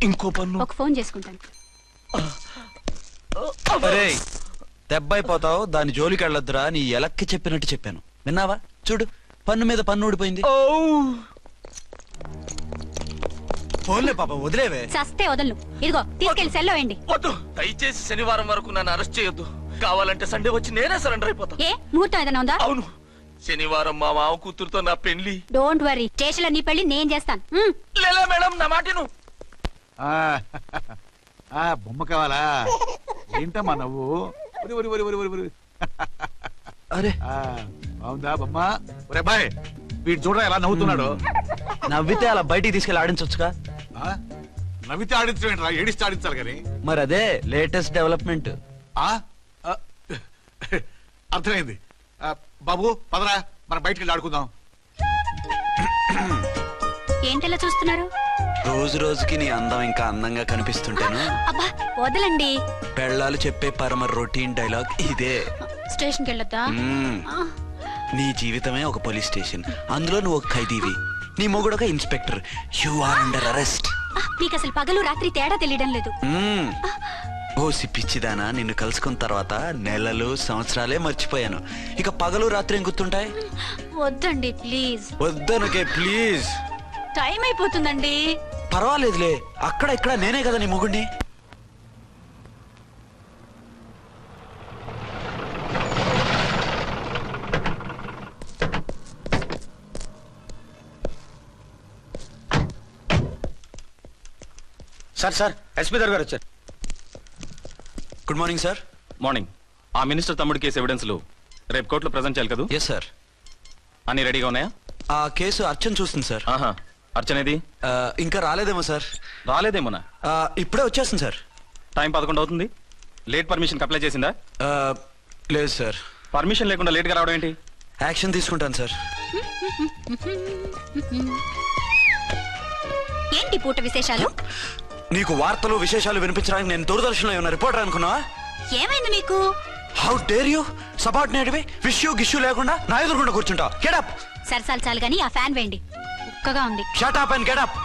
ఇంకో పన్ను. ఒక ఫోన్ చేసుకుంటాను. దెబ్బైపోతావు, దాని జోలికి వెళ్ళొద్దురా. నీ ఎలక్కి చెప్పినట్టు చెప్పాను, విన్నావా? చూడు, పన్ను మీద పన్ను ఊడిపోయింది. ఫోన్లే పాప, వదిలేవే. చస్తే వదలను. ఇదిగో తీసుకెళ్లి సెల్లో వేయండి. వద్దు, దయచేసి శనివారం వరకు నన్ను అరెస్ట్ చేయొద్దు. కావాలంటే సండే వచ్చి నేనే సరెండర్ అయిపోతా. ఏ ముహూర్తం ఏదైనా ఉందా? అవును, శనివారం మా మామ కూతురుతో నా పెళ్లి. డోంట్ వరీ, స్టేషన్ లో నీ పెళ్లి నేను చేస్తాను. లేలా మేడం, నా మాటను. బొమ్మ కావాలా? ఏంటమ్మా నవ్వు? అరే బాగుందా బొమ్మ? ఒరే బాయ్, వీడు చూడరా ఎలా నవ్వుతున్నాడు. నవ్వితే అలా బయటికి తీసుకెళ్ళి ఆడించొచ్చుగా. నవ్వితే ఆడించడం, ఏడిస్తే ఆడించాలి కానీ. మరి అదే లేటెస్ట్ డెవలప్మెంట్. అర్థమైంది. బాబు పదరా, మనం బయటికి వెళ్ళి ఆడుకుందాం. ఏంటలా చూస్తున్నారు? రోజు రోజుకి నీ అందం ఇంకా అందంగా కనిపిస్తుంటాను. అబ్బా వదలండి. పెళ్ళాలు చెప్పే పరమ రొటీన్ డైలాగ్ ఇదే. స్టేషన్ కి వెళ్ళొద్దా? నీ జీవితమే ఒక పోలీస్ స్టేషన్, అందులో నువ్వు ఒక ఖైదీవి, నీ మొగుడు ఒక inspector. You are under arrest. మీకు అసలు పగలు రాత్రి తేడా తెలియడం లేదు. ఓ సిప్పిచ్చిదానా, నిన్ను కలుసుకున్న తర్వాత నెలలు సంవత్సరాలే మర్చిపోయాను. ఇక పగలు రాత్రి ఏం గుర్తుంటాయి? వద్దండి ప్లీజ్. వద్దనకే ప్లీజ్. టైం అయిపోతుందండి. పర్వాలేదులే, అక్కడ ఇక్కడ నేనే కదా నీ మొగుడిని. సార్ ఎస్పీ గారు వచ్చారు. Good morning sir. మార్నింగ్. ఆ మినిస్టర్ తమ్ముడి కేసు ఎవిడెన్స్లు రేపు కోర్టులో ప్రజెంట్ చేయాలి కదా? Yes sir. అన్ని రెడీగా ఉన్నాయా? ఆ కేసు అర్చన చూస్తుంది సార్. ఆహా, అర్చనేది? ఇంకా రాలేదేమో సార్. రాలేదేమోనా? ఇప్పుడే వచ్చేస్తుంది సార్. టైం 11 అవుతుంది. లేట్ పర్మిషన్ అప్లై చేసిందా? లేదు సార్. పర్మిషన్ లేకుండా లేట్గా రావడం ఏంటి? యాక్షన్ తీసుకుంటాను సార్. ఏంటి పూట విశేషాలు? నీకు వార్తలు విశేషాలు వినిపించడానికి నేను దూరదర్శన్లో ఉన్న రిపోర్టర్ అనుకున్నావా? ఏమైంది మీకు? హౌ డేర్ యూ సబార్డినేట్వి విష్యూ గిష్యూ లేకుండా నా ఎదురుకుండా కూర్చుంటావు? Get up. సరసాలు చాలు గానీ ఆ ఫ్యాన్ వేయండి, ఉక్కగా ఉంది. Shut up and get up.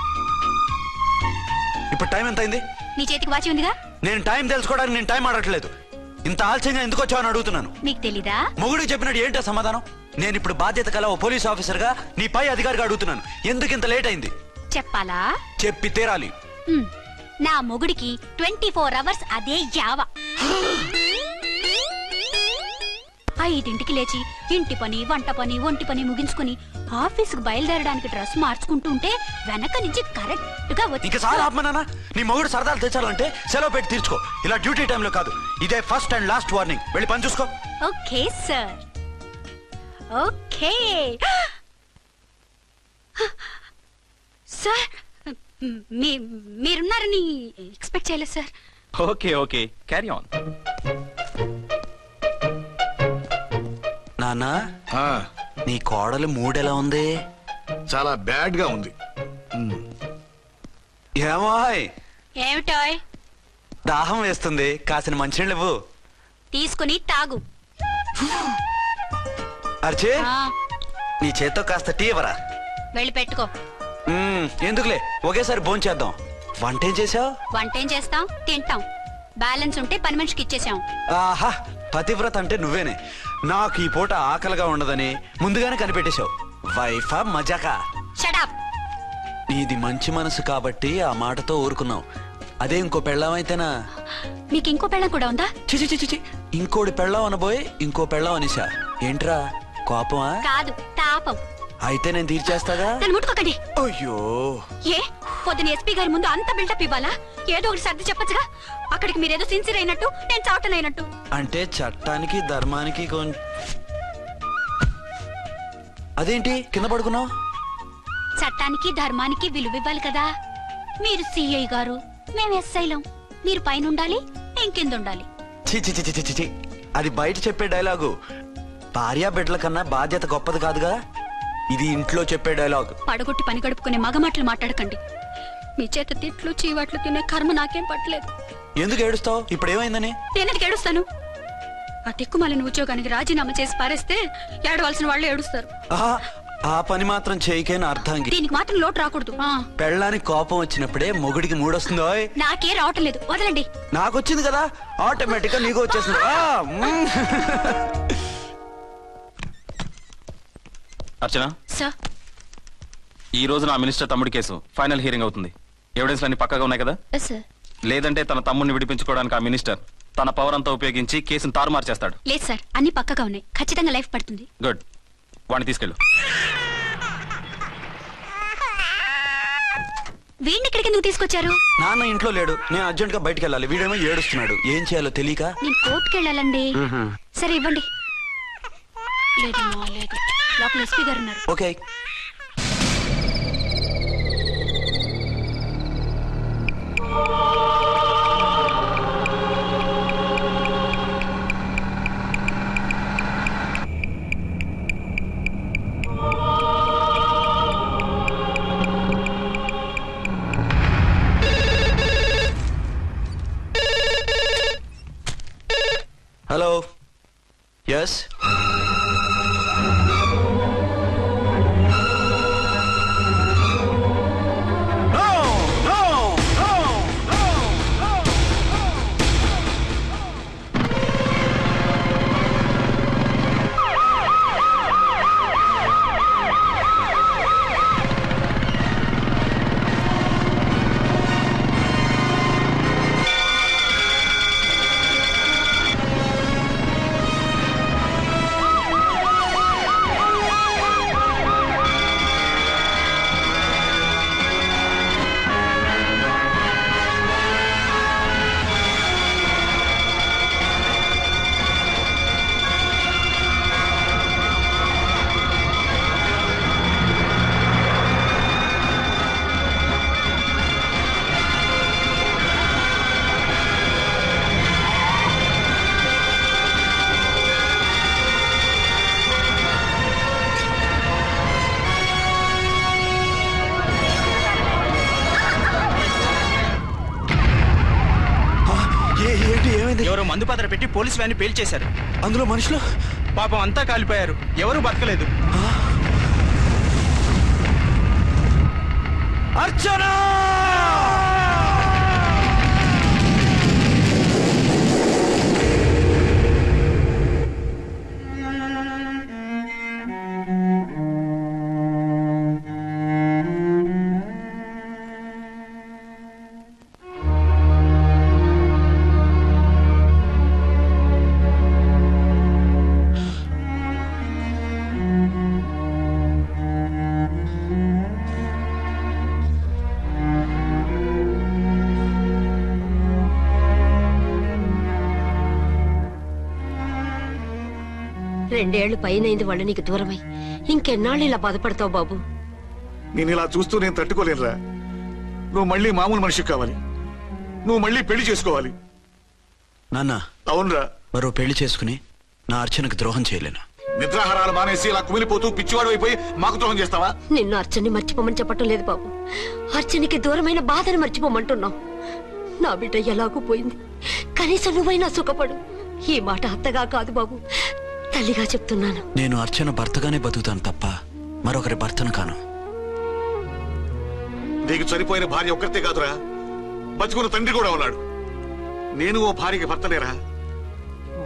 ఇప్పుడు టైం ఎంత అయింది? నీ చేతికి వాచి ఉందిగా. నేను టైం తెలుసుకోవడానికి నేను టైం ఆడట్లేదు. ఇంత ఆలస్యంగా ఎందుకు వచ్చావని అడుగుతున్నాను. నీకు తెలీదా? మొగుడికి చెప్పినట్టు ఏంటో సమాధానం? నేను ఇప్పుడు బాధ్యత కల ఓ పోలీస్ ఆఫీసర్ గా నీ పై అధికారిగా అడుగుతున్నాను. ఎందుకు ఇంత లేట్ అయింది? చెప్పాలా? చెప్పి తీరాలి. నా మొగుడికి 24 అవర్స్ అదే యావ. 5ంటికి లేచి ఇంటి పని, వంట పని, ఒంటి పని ముగించుకుని ఆఫీసుకు బయలుదేరడానికి డ్రెస్ మార్చుకుంటూ ఉంటే వెనక నుంచి కరెక్ట్ గా వచ్చి. ఇంకా చాలా ఆపమన్నానా? నీ మొగుడు సరదాలు తెచ్చాలంటే సెలవు పెట్టి తీర్చుకో. ఇలా డ్యూటీ టైంలో కాదు. ఇదే ఫస్ట్ అండ్ లాస్ట్ వార్నింగ్. వెళ్ళి పని చూసుకో. Okay sir. Okay sir. మీరున్నారని ఎక్స్పెక్ట్ చేయలేదు sir. Okay okay, carry on. నాన్నా, నీ కోడలు మూడెలా ఉంది? చాలా బ్యాడ్ గా ఉంది. ఏమాయ్? ఏమిటాయ్? దాహం వేస్తుంది, కాసిన మంచినీళ్ళు ఇవ్వు. తీసుకుని తాగు. అర్చే, నీ చేత్తో కాస్త టీ ఇవ్వరా? వెళ్ళి పెట్టుకో. ఎందుకులే, ఒకేసారి భోంచేద్దాం. వంటేం చేసావు? వంటేం చేస్తాం, తింటాం. బ్యాలెన్స్ ఉంటే పని మనిషికి ఇచ్చేసాం. ఆహా, పతివ్రత అంటే నువ్వేనే. నాకు ఈ పూట ఆకలిగా ఉండదని ముందుగానే కనిపెట్టేశావు. వైఫా మజాకా? Shut up. నీది మంచి మనసు కాబట్టి ఆ మాటతో ఊరుకున్నావు. అదే ఇంకో పెళ్ళాం అయితేనా? మీకు ఇంకో పెళ్ళం కూడా ఉందా? చిచి చిచి చి, ఇంకోటి పెళ్ళాం అనబోయి ఇంకో పెళ్ళాం అనేసా. ఏంట్రా కోపమా? కాదు, తాపం. అయితే నేను తీర్చేస్తాగా. నన్ను ముట్టుకోకండి. అయ్యో, ఏ పొద్దున ఎస్పీ గారి ముందు అంత బిల్డప్ ఇవ్వాలా? ఏదో ఒకటి సర్ది చెప్పచ్చుగా. అక్కడికి మీరేదో సిన్సియర్ అయినట్టు, నేను చావటం అయినట్టు. అంటే చట్టానికి ధర్మానికి అదేంటి కింద పడుకున్నావు? చట్టానికి ధర్మానికి విలువ ఇవ్వాలి కదా. మీరు సిఐ గారు, మేము ఎస్ఐలం. మీరు పైన ఉండాలి, నేను కింద ఉండాలి. చి చి చి చి, అది బయట చెప్పే డైలాగు. భార్యా బిడ్డల కన్నా బాధ్యత గొప్పది కాదుగా. ఇది ఇంట్లో చెప్పే డైలాగ్. పడగొట్టి పని గడుపుకునే మగమాటలు మాట్లాడకండి. మీ చేత తిట్లు చీవాట్లు తినే కర్మ నాకేం పట్టలేదు. ఎందుకు ఏడుస్తావు? ఇప్పుడు ఏమైందని? నేనెందుకు ఏడుస్తాను? ఆ తిక్కుమాలిన ఉద్యోగానికి రాజీనామా చేసి పారేస్తే ఏడవలసిన వాళ్ళు ఏడుస్తారు. ఆ పని మాత్రం చేయకేనా అర్థంగి. దీనికి మాత్రం లోటు రాకూడదు. పెళ్ళానికి కోపం వచ్చినప్పుడే మొగుడికి మూడొస్తుందో? నాకే రావటం లేదు, వదలండి. నాకు వచ్చింది కదా, ఆటోమేటిక్ గా నీకు వచ్చేసింది. అర్చన సార్, ఈ రోజు నా మినిస్టర్ తమ్ముడి కేసు ఫైనల్ హియరింగ్ అవుతుంది. ఎవిడెన్స్ అన్ని పక్కగా ఉన్నాయి కదా? సార్. లేదంటే తన తమ్ముడిని విడిపించుకోవడానికి ఆ మినిస్టర్ తన పవర్ అంతా ఉపయోగించి కేసును తారుమారు చేస్తాడు. లేదు సార్, అన్ని పక్కగా ఉన్నాయి. ఖచ్చితంగా లైఫ్ పడుతుంది. గుడ్, వాడిని తీసుకెళ్ళు. వీడిని ఇక్కడికి ఎందుకు తీసుకొచ్చారు? నాన్న ఇంట్లో లేడు, నేను అర్జెంట్ గా బయటకు వెళ్ళాలి. వీడేమో ఏడుస్తున్నాడు, ఏం చేయాలో తెలియక. నేను కోర్టుకు వెళ్ళాలండి. సరే ఇవ్వండి. లేదమ్మా లేదు, లోపల ఎస్పీ గారు ఉన్నారు. ఓకే. Hello, yes. గాలిపాత్ర పెట్టి పోలీసు వ్యాన్ని పేల్చేశారు. అందులో మనుషులు పాపం అంతా కాలిపోయారు, ఎవరూ బతకలేదు. అర్చన! రెండేళ్లు పైనైంది వాళ్ళు నీకు దూరమై. ఇంకెన్నాళ్ళు ఇలా బాధపడతావు బాబు? నేను ఇలా చూస్తూ నేను తట్టుకోలేనురా. నువ్వు మళ్ళీ మామూలు మనిషి కావాలి. నువ్వు మళ్ళీ పెళ్లి చేసుకోవాలి. నాన్న, అవునరా, మరో పెళ్లి చేసుకుని నా అర్చనకు ద్రోహం చేయలేను. నిద్రాహారాలు మానేసి ఇలా కుమిలిపోతూ పిచ్చివాడు అయిపోయి మాకు ద్రోహం చేస్తావా? నిన్ను అర్చన్ని మర్చిపోమని చెప్పటం లేదు బాబు. అర్చనికి దూరమైన బాధను మర్చిపోమంటున్నావు. నా బిడ్డ ఎలాగూ పోయింది, కనీసం నువ్వైనా సుఖపడు. ఈ మాట అత్తగా కాదు బాబు, తల్లిగా చెప్తున్నాను. నేను అర్చన భర్తగానే బతుకుతాను తప్ప మరొకరి భర్తను కాను. నీకు చనిపోయిన భార్య ఒక్కరితే కాదురా, బతుకున్న తండ్రి కూడా ఉన్నాడు. నేను ఓ భార్యకి భర్తలేరా?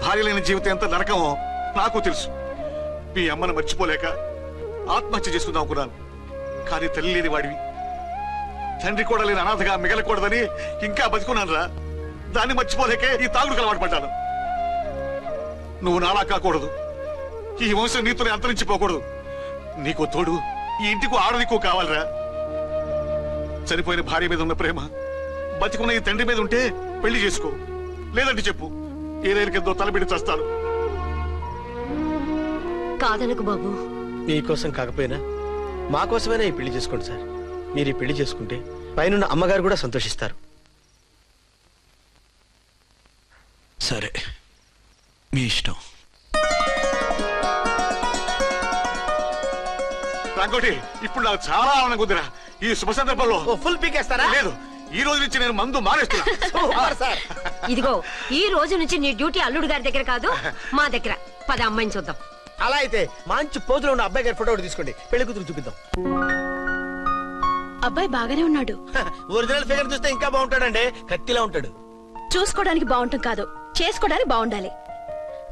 భార్య లేని జీవితం ఎంత నరకమో నాకు తెలుసు. మీ అమ్మను మర్చిపోలేక ఆత్మహత్య చేసుకుందాం అనుకున్నాను. కానీ తల్లి లేని వాడివి, తండ్రి కూడా లేని అనాథగా మిగలకూడదని ఇంకా బతుకున్నాను రా. దాన్ని మర్చిపోలేకే ఈ తాగుడుకు అలవాటు పడ్డాను. నువ్వు నాలా కాకూడదు, ఈ వంశం నీతోనే అంతరించిపోకూడదు. నీకో తోడు ఈ ఇంటికి ఆడదికో కావాలిరా. చనిపోయిన భార్య మీద ఉన్న ప్రేమ బతికున్న ఈ తండ్రి మీద ఉంటే పెళ్లి చేసుకో, లేదంటే చెప్పు, ఏ రైలు కిందో తలబిడి చేస్తాను. కాదనకు బాబు. మీకోసం కాకపోయినా మా కోసమైనా ఈ పెళ్లి చేసుకోండి సార్. మీరు ఈ పెళ్లి చేసుకుంటే పైన అమ్మగారు కూడా సంతోషిస్తారు. సరే, మీ ఇష్టం. రంగోటి, ఇప్పుడు నాకు చాలా ఆనందంగా ఉందిరా. ఈ శుభ సందర్భంలో ఫుల్ పీకేస్తారా? లేదు, ఈ రోజు నుంచి నేను మందు మానేస్తున్నా. ఇదిగో, ఈ రోజు నుంచి నీ డ్యూటీ అల్లుడు గారి దగ్గర కాదు, మా దగ్గర. పద అమ్మాయిని చూద్దాం. అలా అయితే మంచి పోజులో ఉన్న అబ్బాయి గారి ఫోటో ఒకటి తీసుకోండి, పెళ్లి కూతురు చూపిద్దాం. అబ్బాయి బాగానే ఉన్నాడు. ఒరిజినల్ ఫిగర్ చూస్తే ఇంకా బాగుంటాడండి, కత్తిలా ఉంటాడు. చూసుకోవడానికి బాగుంటాం కాదు, చేసుకోవడానికి బాగుండాలి.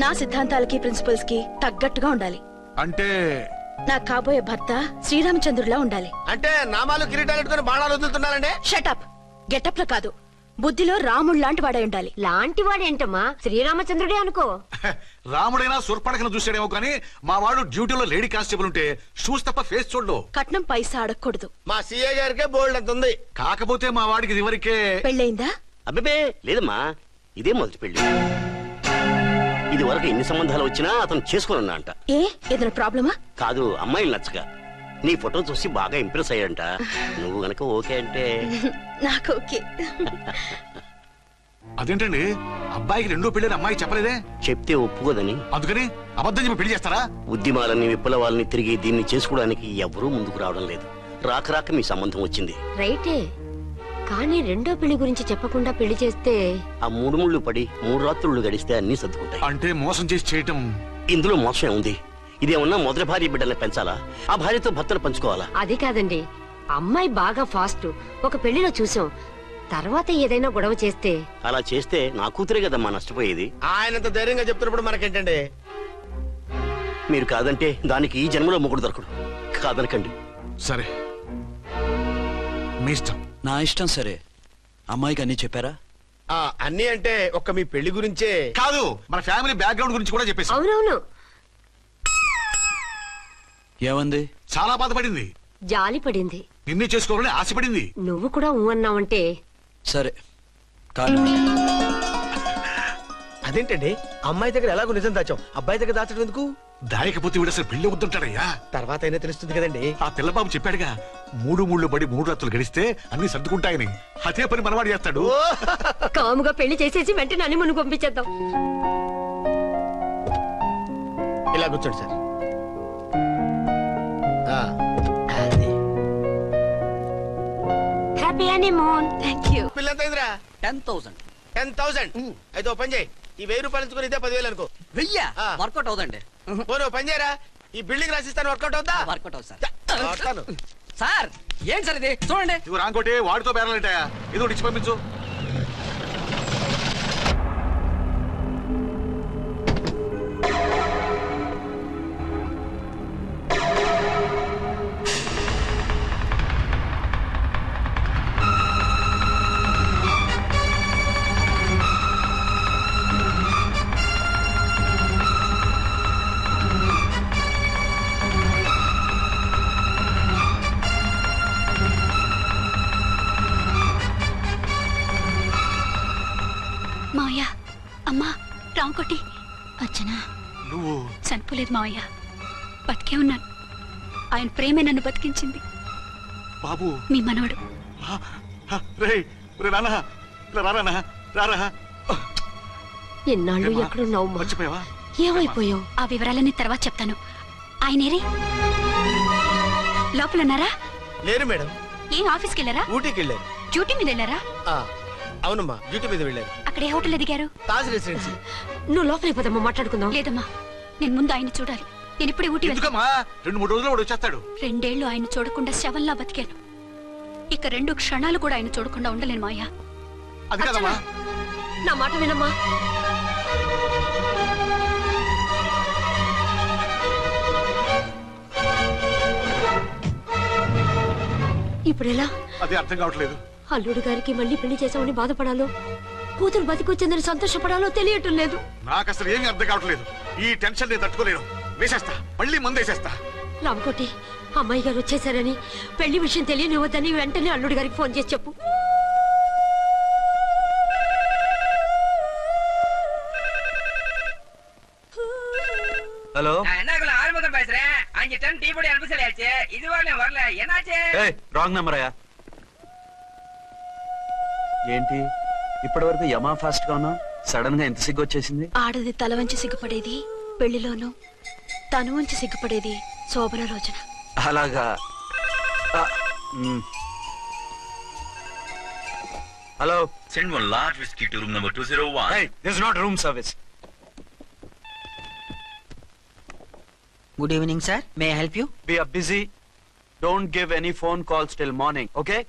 నా సిద్ధాంతాలకి ప్రిన్సిపల్స్ కి తగ్గట్టుగా ఉండాలి. అంటే నా కాబోయే భర్త శ్రీరామచంద్రులా ఉండాలి. అంటే నామాలు కిరీటాలు ఎట్టుకుని బాణాలు వదులుతున్నారండి. షటప్. గెటప్ లో కాదు, బుద్ధిలో రాముడు లాంటి వాడే ఉండాలి. లాంటి వాడేంటమ్మా, శ్రీరామచంద్రుడే అనుకో. రాముడైనా సూర్పడకను చూసాడేమో కానీ మా వాడు డ్యూటీలో లేడీ కానిస్టేబుల్ ఉంటే షూస్ తప్ప ఫేస్ చూడడు. కట్నం పైసా అడగకూడదు. మా సీఏ గారికే బోల్డ్ అంత ఉంది. కాకపోతే మా వాడికి ఇదివరకే పెళ్ళయిందా? అబ్బే లేదమ్మా, ఇదే మొదటి పెళ్లి. ఇది వరకు ఎన్ని సంబంధాలు వచ్చినా అతను చేసుకోనున్నా అంట. ఏ ఏదైనా ప్రాబ్లమా? కాదు, అమ్మాయిలు నచ్చగా నీ ఫోటో చూసి బాగా ఇంప్రెస్ అయ్యాడంట. నువ్వు గనక ఓకే అంటే నాకు ఓకే. అదేంటండి, అబ్బాయికి రెండో పెళ్లి అమ్మాయి చెప్పలేదే? చెప్తే ఒప్పుకోదని. అందుకని అబద్ధం చెప్పి పెళ్లి చేస్తారా? ఉద్యమాలని విప్లవాలని తిరిగి దీన్ని చేసుకోవడానికి ఎవరూ ముందుకు రావడం లేదు. రాక రాక మీ సంబంధం వచ్చింది. రైటే, కానీ రెండో పెళ్లి గురించి చెప్పకుండా పెళ్లి చేస్తే ఆ మూడు ముళ్ళు పడి 3 రాత్రులు గడిస్తే అన్ని సర్దుకుంటాయి. అంటే మోసం చేసి చేయటం. ఇందులో మోసం ఉంది. ఇదేమన్నా మొదటి భార్య బిడ్డల్ని పెంచాలా, ఆ భార్యతో భర్తను పంచుకోవాలా? అది కాదండి, అమ్మాయి బాగా ఫాస్ట్. ఒక పెళ్లిలో చూసాం, తర్వాత ఏదైనా గొడవ చేస్తే. అలా చేస్తే నా కూతురే కదమ్మా నష్టపోయేది. ఆయనంత ధైర్యంగా చెప్తున్నప్పుడు మనకేంటండి? మీరు కాదంటే దానికి ఈ జన్మలో మొగుడు దొరకడు. కాదనకండి. సరే, మీ ఇష్టం. నా ఇష్టం. సరే, అమ్మాయికి అన్ని చెప్పారా? అన్ని అంటే ఒక్క మీ పెళ్లి గురించే కాదు, మన ఫ్యామిలీ బ్యాక్గ్రౌండ్ గురించి కూడా చెప్పేసి. అవునవును. ఏమంది? చాలా బాధపడింది, జాలి పడింది, నిన్నే చేసుకోవాలని ఆశపడింది. నువ్వు కూడా అన్నావంటే. సరే, కాదు. అదేంటండి, అమ్మాయి దగ్గర ఎలాగో నిజం దాచాం, అబ్బాయి దగ్గర దాచడం ఎందుకు? దాయకపోతే వీడు అసలు పెళ్లి వద్దుంటాడయ్యా. తర్వాత అయినా తెలుస్తుంది కదండి. ఆ పిల్లబాబు చెప్పాడుగా, 3 ముళ్ళు పడి 3 రాత్రులు గడిస్తే అన్ని సర్దుకుంటాయని. అదే పని మనవాడు చేస్తాడు. కాముగా పెళ్లి చేసేసి వెంటనే అని మును పంపించేద్దాం. ఇలా కూర్చోండి sir. Happy honeymoon. Thank you. పిల్లంత 10,000. 10,000. అయితే ఓ పని చేయి, ఈ 1000 రూపాయలు ఇచ్చుకొని ఇదే 10,000 అనుకో. వెయ్యా ఆ. వర్కౌట్ అవుదండి. పోను పని చేయరా, ఈ బిల్డింగ్ రాసిస్తాను, వర్కౌట్ అవుతా. వర్కౌట్ అవుతుంది సార్. వస్తాను. సార్ ఏంటి సార్ ఇది చూడండి. ఇవి రాంకోటి వాడితో బేరాలంటాయా? ఇది ఒకటి ఇచ్చి పంపించు. మావయ్య అమ్మా రాంకోటి అచ్చనా నువ్వు చనిపోలేదు మావయ్య, బతికే ఉన్నాను. ఆయన ప్రేమే నన్ను బతికించింది. బాబు మీ మనవడు. రే రే నాన్న, ఇలా రారా రారా. ఎన్నాళ్ళు ఎక్కడున్నావు మా? మర్చిపోయావా? ఏమైపోయావు? ఆ వివరాలన్నీ తర్వాత చెప్తాను. ఆయనేరి లోపల ఉన్నారా? లేరు మేడం, ఏం ఆఫీస్కి వెళ్ళారా? ఊటీకి వెళ్ళారు. డ్యూటీ మీద వెళ్ళారా? ఆ, అవునమ్మా, డ్యూటీ మీద వెళ్ళారు. అక్కడ ఏ హోటల్ ఎదిగారు? తాజ్ రెసిడెన్సీ. నువ్వు లోపలికి పోదమ్మా, మాట్లాడుకుందాం. లేదమ్మా, నేను ముందు ఆయన చూడాలి. నేను ఇప్పుడే ఊటీ వెళ్తాను. ఎందుకమ్మా? 2-3 రోజుల్లో వాడు వచ్చేస్తాడు. 2 ఏళ్లు ఆయన చూడకుండా శవంలా బతికాను. ఇక 2 క్షణాలు కూడా ఆయన చూడకుండా ఉండలేను మాయా. అది కదమ్మా. నా మాట వినమ్మా. ఇప్పుడు ఎలా? అది అర్థం కావట్లేదు. అల్లుడు గారికి మళ్ళీ పెళ్లి చేసామని బాధపడాలో, కూతురు బతికొచ్చిందని సంతోషపడాలో తెలియటం లేదు. నాకు అసలు ఏమీ అర్థం కావట్లేదు. ఈ టెన్షన్ నేను తట్టుకోలేను. వేసేస్తా, మళ్ళీ మందేసేస్తా. రామకోటి, అమ్మాయి గారు వచ్చేసారని, పెళ్లి విషయం తెలియనివ్వద్దని వెంటనే అల్లుడు గారికి ఫోన్ చేసి చెప్పు. ஹலோ என்னக்குள்ள ஆறுமுகம் பேசுறேன். 5 டன் டீ பொடி அனுப்பி சொல்லியாச்சு. இது வரல வரல, என்னாச்சு? ఏయ్ రాంగ్ నెంబర్ అయ్యా. ఏంటి ఇప్పటి వరకు యమా ఫాస్ట్ గా ఉన్నావు, సడన్ గా ఎంత సిగ్గు వచ్చేసింది? ఆడది తల వంచి సిగ్గుపడేది పెళ్లిలోనూ, తను వంచి సిగ్గుపడేది శోభన రోజున. అలాగా. Hello, Send one large whiskey to room number 201. hey, this is not room service. Good evening sir, may I help you? We are busy. Don't give any phone calls till morning, okay?